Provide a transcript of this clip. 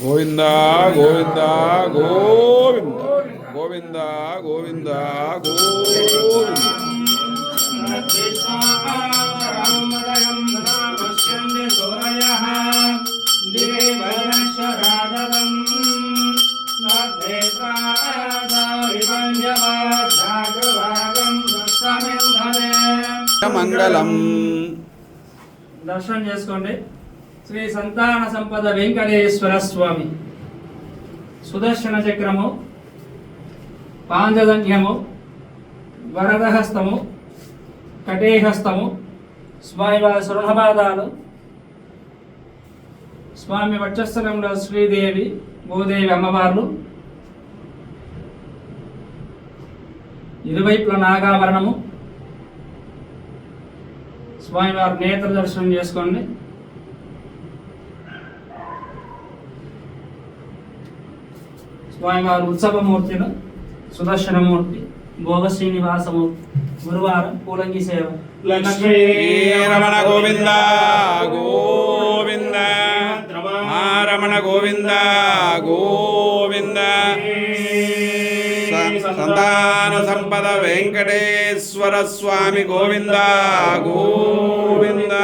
గోవింద గోవింద గోవింద గోవింద గోవింద గోవింద. మంగళం. దర్శనం చేసుకోండి. శ్రీ సంతాన సంపద వెంకటేశ్వర స్వామి సుదర్శన చక్రము, పాంచజన్యము, వరదహస్తము, కటేహస్తము, స్వామివారి సురభపాదాలు, స్వామి వక్షస్థలంలో శ్రీదేవి భూదేవి అమ్మవార్లు, ఇరువైపుల నాగాభరణము, స్వామివారి నేత్ర దర్శనం చేసుకోండి. స్వామివారి ఉత్సవమూర్తిలో సుదర్శనమూర్తి, భోగ శ్రీనివాసమూర్తి, గురువారం పూలంగి సేవ. లక్ష్మీ రమణ గోవింద గోవింద, రమణ గోవింద గోవింద. సంతాన సంపద వెంకటేశ్వర స్వామి గోవింద గోవింద.